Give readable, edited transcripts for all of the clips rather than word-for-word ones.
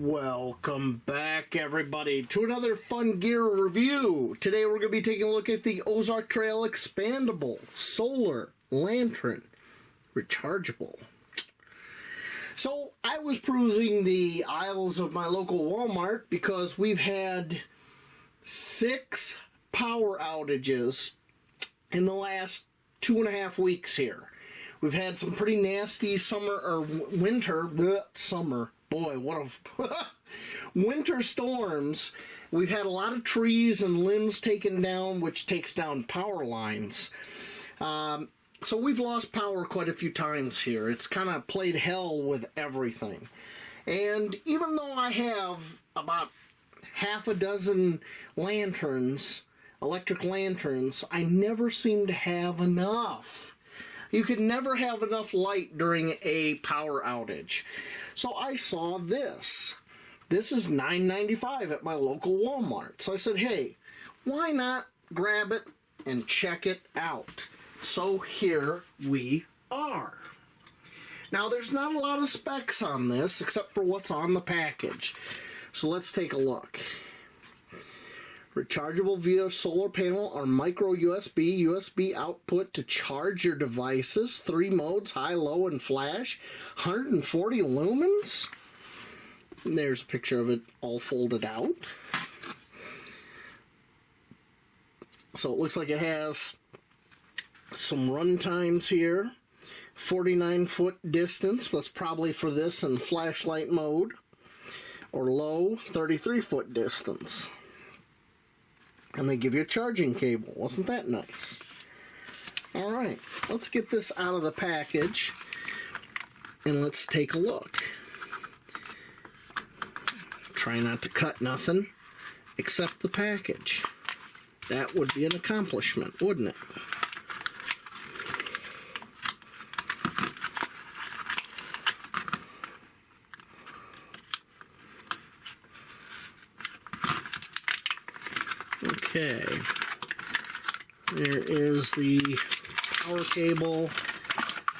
Welcome back, everybody, to another fun gear review. Today we're going to be taking a look at the Ozark Trail Expandable Solar Lantern Rechargeable. So I was perusing the aisles of my local Walmart because we've had 6 power outages in the last 2.5 weeks here. We've had some pretty nasty winter storms. We've had a lot of trees and limbs taken down, which takes down power lines. So we've lost power quite a few times here. It's kind of played hell with everything. And even though I have about half a dozen lanterns, electric lanterns, I never seem to have enough. You can never have enough light during a power outage. So I saw this. This is $9.95 at my local Walmart. So I said, hey, why not grab it and check it out? So here we are. Now there's not a lot of specs on this except for what's on the package. So let's take a look. Rechargeable via solar panel or micro USB output to charge your devices. 3 modes, high, low, and flash. 140 lumens. And there's a picture of it all folded out. So it looks like it has some run times here. 49-foot distance. That's probably for this in flashlight mode. Or low, 33-foot distance. And they give you a charging cable. Wasn't that nice? Alright, let's get this out of the package and let's take a look. Try not to cut nothing except the package. That would be an accomplishment, wouldn't it? Okay, there is the power cable,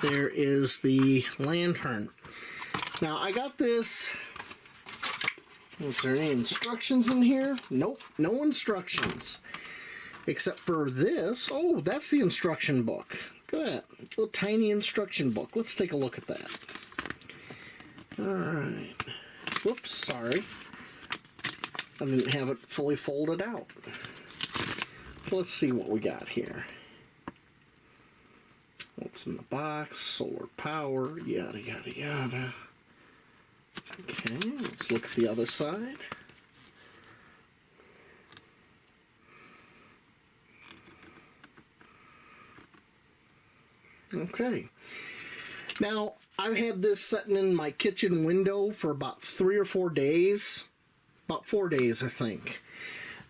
there is the lantern. Now I got this, is there any instructions in here? Nope, no instructions. Except for this, oh, that's the instruction book. Look at that, little tiny instruction book. Let's take a look at that. Alright, whoops, sorry. I didn't have it fully folded out. Let's see what we got here. What's in the box? Solar power, yada, yada, yada. Okay, let's look at the other side. Okay. Now, I've had this sitting in my kitchen window for about 3 or 4 days. About 4 days, I think.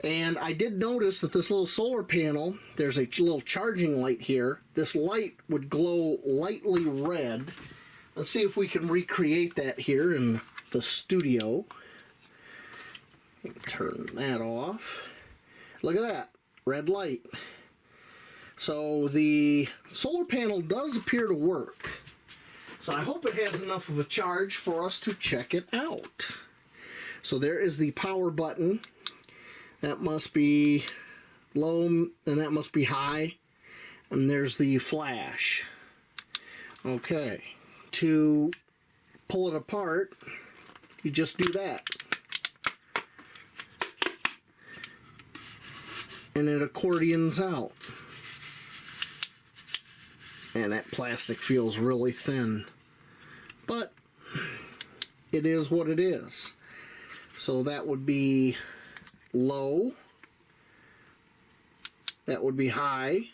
And I did notice that this little solar panel, there's a little charging light here. This light would glow lightly red. Let's see if we can recreate that here in the studio. Turn that off. Look at that, red light. So the solar panel does appear to work. So I hope it has enough of a charge for us to check it out. So there is the power button. That must be low, and that must be high. And there's the flash. Okay. To pull it apart, you just do that. And it accordions out. And that plastic feels really thin. But it is what it is. So that would be low, that would be high,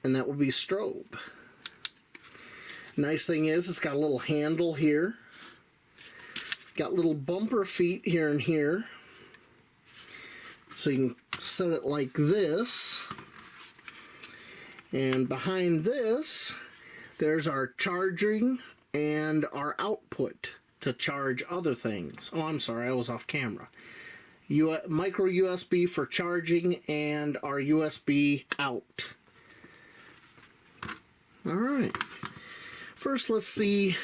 and that would be strobe. Nice thing is it's got a little handle here, got little bumper feet here and here, so you can set it like this, and behind this there's our charging and our output to charge other things. Oh, I'm sorry, I was off camera. Micro USB for charging and our USB out. Alright. First, let's see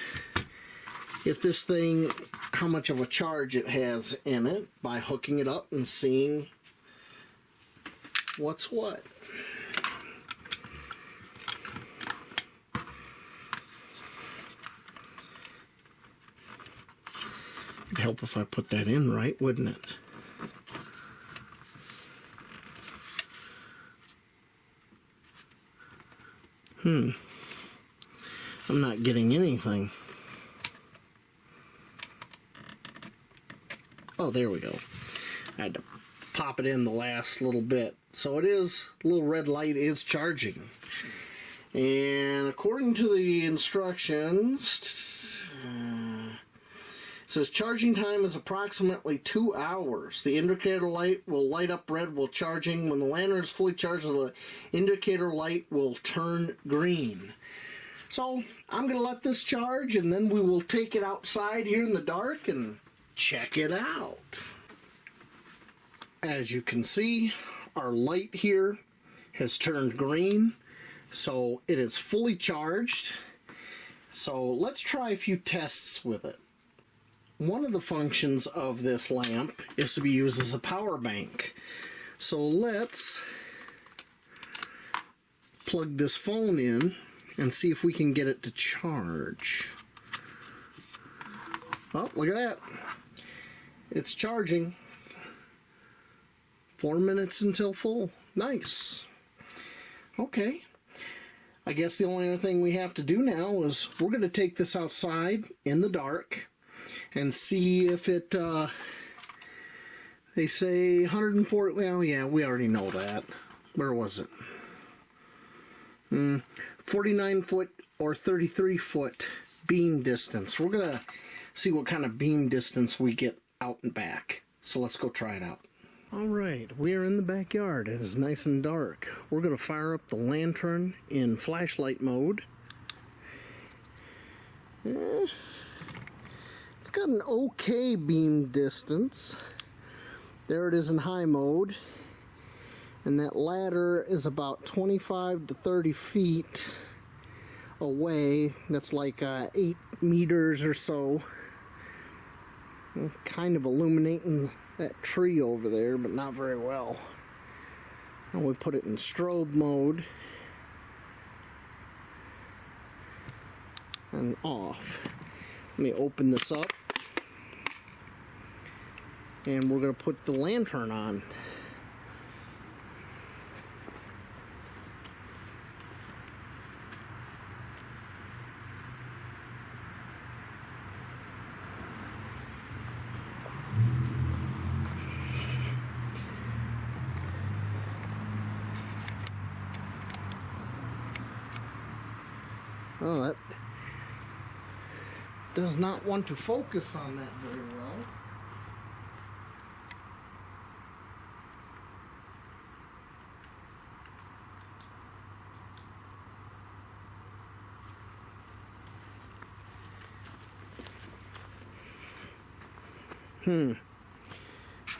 if this thing, how much of a charge it has in it by hooking it up and seeing what's what. It'd help if I put that in right, wouldn't it? I'm not getting anything. Oh, there we go. I had to pop it in the last little bit. So it is, little red light is charging. And according to the instructions, it says charging time is approximately 2 hours. The indicator light will light up red while charging. When the lantern is fully charged, the indicator light will turn green. So I'm going to let this charge, and then we will take it outside here in the dark and check it out. As you can see, our light here has turned green, so it is fully charged. So let's try a few tests with it. One of the functions of this lamp is to be used as a power bank. So let's plug this phone in and see if we can get it to charge. Oh, look at that. It's charging. 4 minutes until full. Nice. Okay. I guess the only other thing we have to do now is we're going to take this outside in the dark and see if it, they say 140, well, yeah, we already know that. Where was it? 49 foot or 33 foot beam distance. We're going to see what kind of beam distance we get out and back. So let's go try it out. Alright, we are in the backyard. It is nice and dark. We're going to fire up the lantern in flashlight mode. It's got an okay beam distance. There it is in high mode. And that ladder is about 25 to 30 feet away. That's like 8 meters or so. I'm kind of illuminating that tree over there, but not very well. And we put it in strobe mode. And off. Let me open this up. And we're going to put the lantern on. Oh, that does not want to focus on that very well.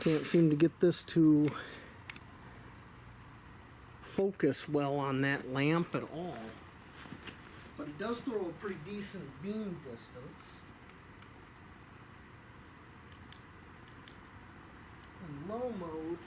Can't seem to get this to focus well on that lamp at all. But it does throw a pretty decent beam distance. In low mode,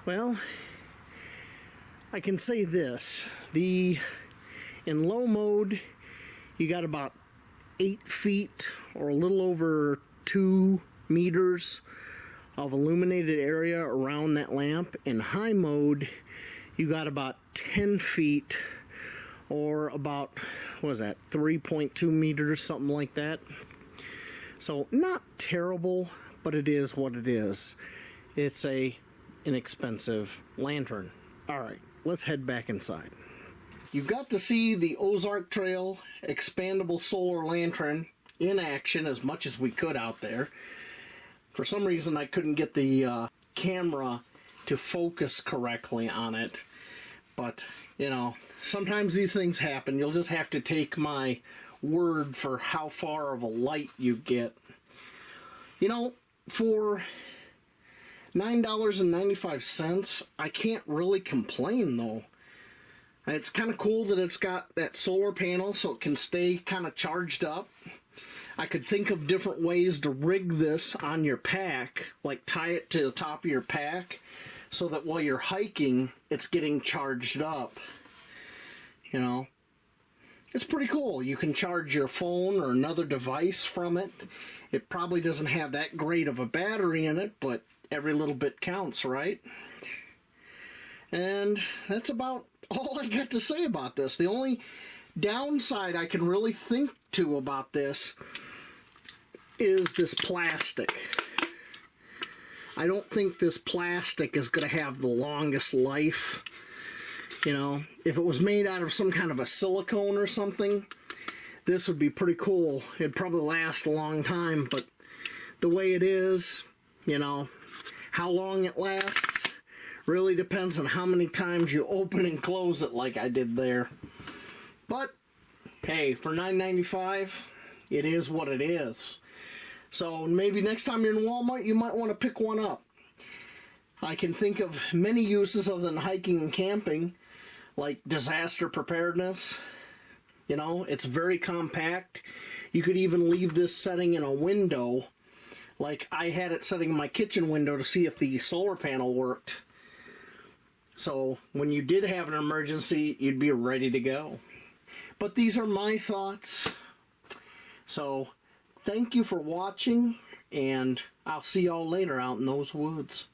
well, I can say this. In low mode, you got about 8 feet or a little over 2 meters of illuminated area around that lamp. In high mode, you got about 10 feet or about, what is that, 3.2 meters, something like that. So not terrible, but it is what it is. It's a inexpensive lantern. Alright, let's head back inside. You got to see the Ozark Trail expandable solar lantern in action as much as we could out there. For some reason I couldn't get the camera to focus correctly on it, but you know, sometimes these things happen. You'll just have to take my word for how far of a light you get. You know, for $9.95, I can't really complain though. It's kind of cool that it's got that solar panel so it can stay kind of charged up. I could think of different ways to rig this on your pack, like tie it to the top of your pack so that while you're hiking, it's getting charged up. You know, it's pretty cool. You can charge your phone or another device from it. It probably doesn't have that great of a battery in it, but every little bit counts, right? And that's about all I got to say about this. The only downside I can really think to about this is this plastic. I don't think this plastic is going to have the longest life. You know, if it was made out of some kind of a silicone or something, this would be pretty cool. It'd probably last a long time, but the way it is, you know, how long it lasts really depends on how many times you open and close it like I did there. But hey, for $9.95, it is what it is. So maybe next time you're in Walmart, you might want to pick one up. I can think of many uses other than hiking and camping, like disaster preparedness. You know, it's very compact. You could even leave this setting in a window. Like I had it setting in my kitchen window to see if the solar panel worked. So when you did have an emergency, you'd be ready to go. But these are my thoughts. So thank you for watching, and I'll see y'all later out in those woods.